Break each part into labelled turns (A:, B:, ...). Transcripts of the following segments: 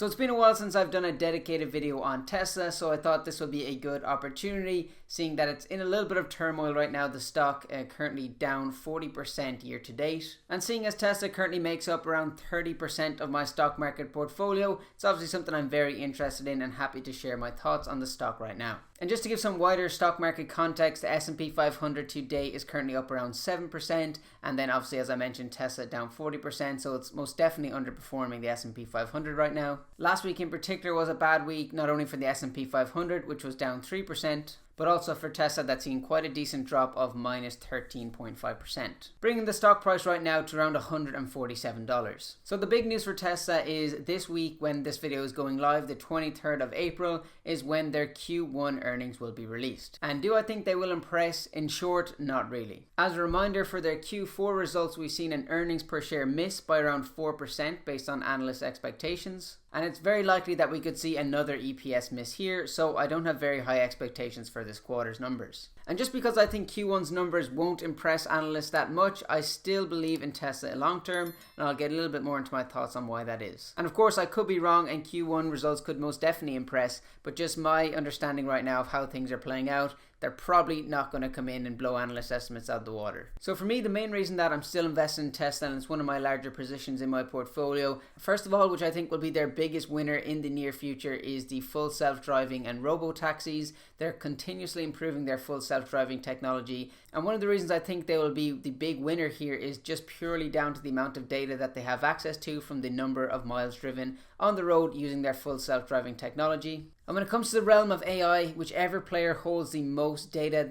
A: So it's been a while since I've done a dedicated video on Tesla, so I thought this would be a good opportunity, seeing that it's in a little bit of turmoil right now. The stock currently down 40% year to date, and seeing as Tesla currently makes up around 30% of my stock market portfolio, it's obviously something I'm very interested in and happy to share my thoughts on the stock right now. And just to give some wider stock market context, the S&P 500 today is currently up around 7%, and then obviously, as I mentioned, Tesla down 40%, so it's most definitely underperforming the S&P 500 right now. Last week in particular was a bad week, not only for the S&P 500, which was down 3%, but also for Tesla, that's seen quite a decent drop of minus 13.5%, bringing the stock price right now to around $147. So the big news for Tesla is this week, when this video is going live, the 23rd of April, is when their Q1 earnings will be released. And do I think they will impress? In short, not really. As a reminder, for their Q4 results, we've seen an earnings per share miss by around 4% based on analyst expectations. And it's very likely that we could see another EPS miss here, so I don't have very high expectations for this quarter's numbers. And just because I think Q1's numbers won't impress analysts that much, I still believe in Tesla long term, and I'll get a little bit more into my thoughts on why that is. And of course, I could be wrong, and Q1 results could most definitely impress, but just my understanding right now of how things are playing out, they're probably not going to come in and blow analyst estimates out of the water. So for me, the main reason that I'm still invested in Tesla, and it's one of my larger positions in my portfolio, first of all, which I think will be their biggest winner in the near future, is the full self-driving and robo-taxis. They're continuously improving their full self-driving technology, and one of the reasons I think they will be the big winner here is just purely down to the amount of data that they have access to from the number of miles driven on the road using their full self-driving technology. And when it comes to the realm of AI, whichever player holds the most data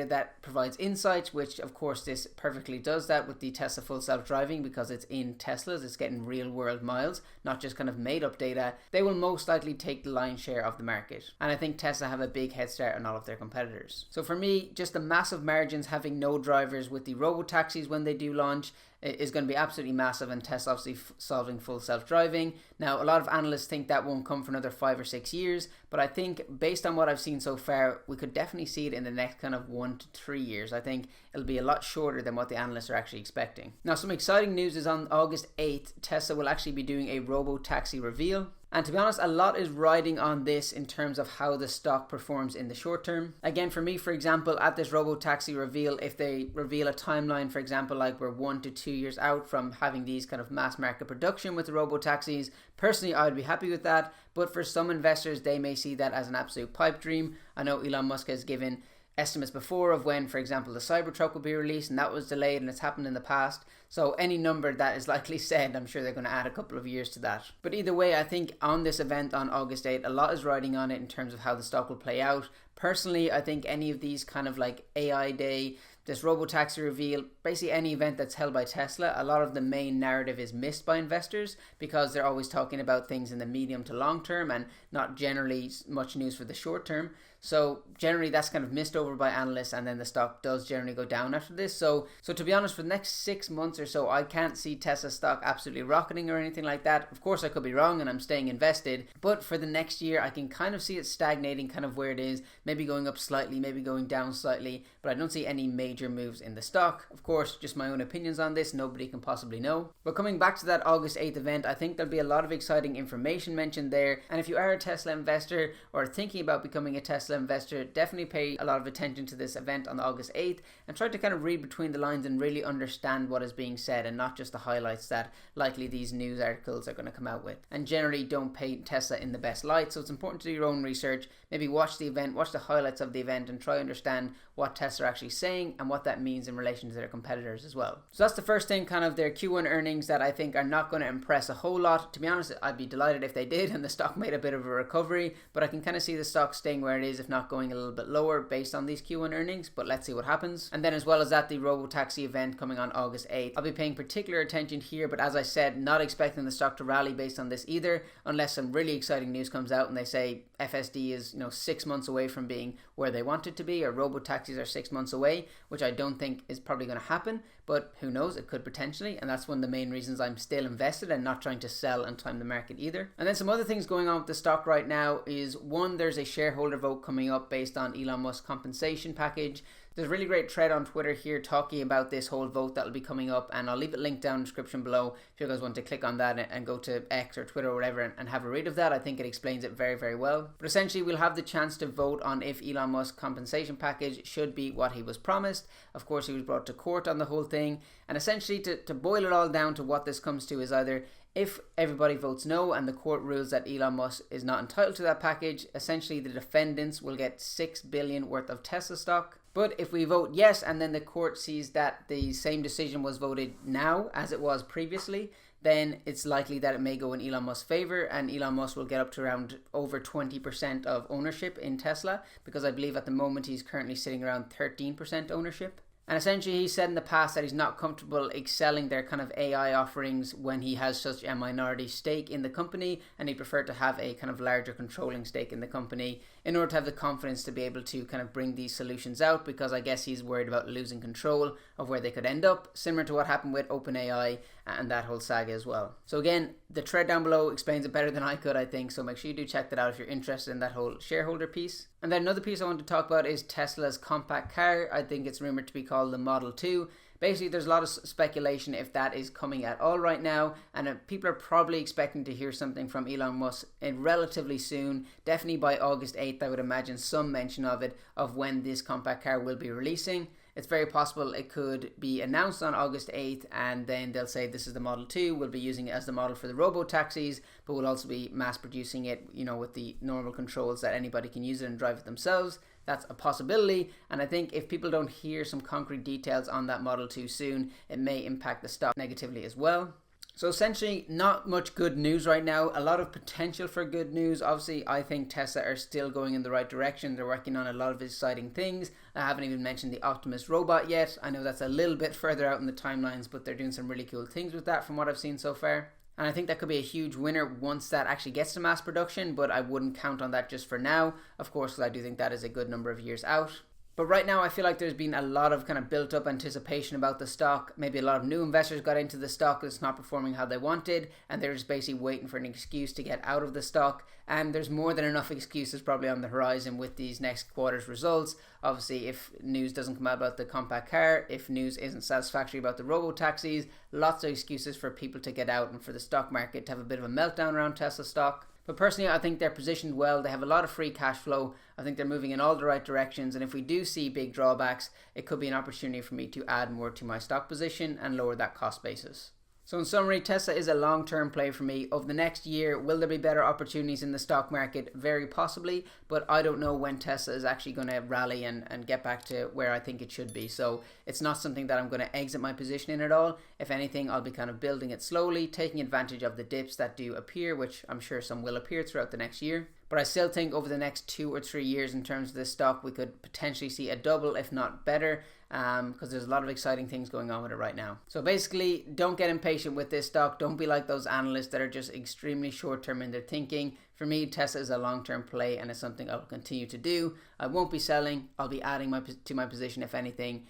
A: that provides insights, which of course this perfectly does that with the Tesla full self-driving, because it's in Teslas, it's getting real world miles, not just kind of made up data, they will most likely take the lion's share of the market. And I think Tesla have a big head start on all of their competitors. So for me, just the massive margins having no drivers with the robo-taxis when they do launch is going to be absolutely massive, and Tesla obviously solving full self-driving. Now, a lot of analysts think that won't come for another 5 or 6 years, but I think based on what I've seen so far, we could definitely see it in the next kind of 1 to 3 years. I think it'll be a lot shorter than what the analysts are actually expecting. Now, some exciting news is on August 8th, Tesla will actually be doing a robo-taxi reveal. And to be honest, a lot is riding on this in terms of how the stock performs in the short term. Again, for me, for example, at this robo-taxi reveal, if they reveal a timeline, for example, like we're 1 to 2 years out from having these kind of mass market production with the robo-taxis, personally, I would be happy with that. But for some investors, they may see that as an absolute pipe dream. I know Elon Musk has given estimates before of when, for example, the Cybertruck will be released, and that was delayed, and it's happened in the past. So any number that is likely said, I'm sure they're going to add a couple of years to that. But either way, I think on this event on August 8th, a lot is riding on it in terms of how the stock will play out. Personally, I think any of these kind of like AI Day, this robo-taxi reveal, basically any event that's held by Tesla, a lot of the main narrative is missed by investors because they're always talking about things in the medium to long term and not generally much news for the short term. So generally that's kind of missed over by analysts, and then the stock does generally go down after this. So to be honest, for the next 6 months or so, I can't see Tesla stock absolutely rocketing or anything like that. Of course, I could be wrong and I'm staying invested, but for the next year, I can kind of see it stagnating kind of where it is, maybe going up slightly, maybe going down slightly, but I don't see any major moves in the stock. Of course, just my own opinions on this, nobody can possibly know. But coming back to that August 8th event, I think there'll be a lot of exciting information mentioned there. And if you are a Tesla investor or thinking about becoming a Tesla investor, definitely pay a lot of attention to this event on August 8th and try to kind of read between the lines and really understand what is being said, and not just the highlights that likely these news articles are going to come out with. And generally don't paint Tesla in the best light, so it's important to do your own research, maybe watch the event, watch the highlights of the event, and try to understand what Tesla are actually saying and what that means in relation to their competitors as well. So that's the first thing, kind of their Q1 earnings that I think are not going to impress a whole lot. To be honest, I'd be delighted if they did and the stock made a bit of a recovery, but I can kind of see the stock staying where it is, if not going a little bit lower based on these Q1 earnings, but let's see what happens. And then as well as that, the robo-taxi event coming on August 8th, I'll be paying particular attention here, but as I said, not expecting the stock to rally based on this either, unless some really exciting news comes out and they say FSD is 6 months away from being where they want it to be, or robo-taxis are 6 months away, which I don't think is probably going to happen, but who knows, it could potentially, and that's one of the main reasons I'm still invested and not trying to sell and time the market either. And then some other things going on with the stock right now is, one, there's a shareholder vote coming up based on Elon Musk's compensation package. There's a really great thread on Twitter here talking about this whole vote that'll be coming up, and I'll leave it linked down in the description below if you guys want to click on that and go to X or Twitter or whatever and have a read of that. I think it explains it very, very well. But essentially, we'll have the chance to vote on if Elon Musk's compensation package should be what he was promised. Of course, he was brought to court on the whole thing, and essentially to boil it all down to what this comes to is either if everybody votes no and the court rules that Elon Musk is not entitled to that package, essentially the defendants will get $6 billion worth of Tesla stock. But if we vote yes and then the court sees that the same decision was voted now as it was previously, then it's likely that it may go in Elon Musk's favor, and Elon Musk will get up to around over 20% of ownership in Tesla, because I believe at the moment he's currently sitting around 13% ownership. And essentially, he said in the past that he's not comfortable excelling their kind of AI offerings when he has such a minority stake in the company, and he'd prefer to have a kind of larger controlling stake in the company in order to have the confidence to be able to kind of bring these solutions out, because I guess he's worried about losing control of where they could end up, similar to what happened with OpenAI and that whole saga as well. So again, the thread down below explains it better than I could, I think, so make sure you do check that out if you're interested in that whole shareholder piece. And then another piece I want to talk about is Tesla's compact car. I think it's rumored to be called the Model 2. Basically, there's a lot of speculation if that is coming at all right now, and people are probably expecting to hear something from Elon Musk relatively soon. Definitely by August 8th, I would imagine some mention of it, of when this compact car will be releasing. It's very possible it could be announced on August 8th, and then they'll say this is the Model 2, we'll be using it as the model for the robo-taxis, but we'll also be mass producing it, with the normal controls that anybody can use it and drive it themselves. That's a possibility, and I think if people don't hear some concrete details on that Model 2 soon, it may impact the stock negatively as well. So essentially, not much good news right now. A lot of potential for good news. Obviously, I think Tesla are still going in the right direction. They're working on a lot of exciting things. I haven't even mentioned the Optimus robot yet. I know that's a little bit further out in the timelines, but they're doing some really cool things with that from what I've seen so far. And I think that could be a huge winner once that actually gets to mass production, but I wouldn't count on that just for now, of course, because I do think that is a good number of years out. But right now, I feel like there's been a lot of kind of built up anticipation about the stock. Maybe a lot of new investors got into the stock that's not performing how they wanted, and they're just basically waiting for an excuse to get out of the stock. And there's more than enough excuses probably on the horizon with these next quarter's results. Obviously, if news doesn't come out about the compact car, if news isn't satisfactory about the robo-taxis, lots of excuses for people to get out and for the stock market to have a bit of a meltdown around Tesla stock. But personally, I think they're positioned well. They have a lot of free cash flow. I think they're moving in all the right directions. And if we do see big drawbacks, it could be an opportunity for me to add more to my stock position and lower that cost basis. So in summary, Tesla is a long-term play for me. Over the next year, will there be better opportunities in the stock market? Very possibly, but I don't know when Tesla is actually going to rally and get back to where I think it should be. So it's not something that I'm going to exit my position in at all. If anything, I'll be kind of building it slowly, taking advantage of the dips that do appear, which I'm sure some will appear throughout the next year. But I still think over the next 2 or 3 years in terms of this stock, we could potentially see a double, if not better, because there's a lot of exciting things going on with it right now. So basically, don't get impatient with this stock. Don't be like those analysts that are just extremely short-term in their thinking. For me, Tesla is a long-term play, and it's something I will continue to do. I won't be selling. I'll be adding to my position, if anything,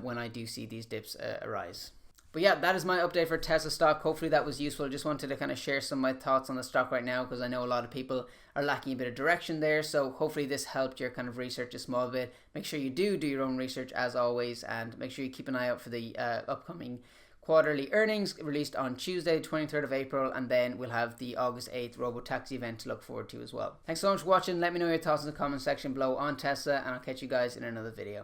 A: when I do see these dips arise. But yeah, that is my update for Tesla stock. Hopefully that was useful. Just wanted to kind of share some of my thoughts on the stock right now, because I know a lot of people are lacking a bit of direction there. So hopefully this helped your kind of research a small bit. Make sure you do your own research as always, and make sure you keep an eye out for the upcoming quarterly earnings released on Tuesday, 23rd of April, and then we'll have the August 8th robo-taxi event to look forward to as well. Thanks so much for watching. Let me know your thoughts in the comment section below on Tesla, and I'll catch you guys in another video.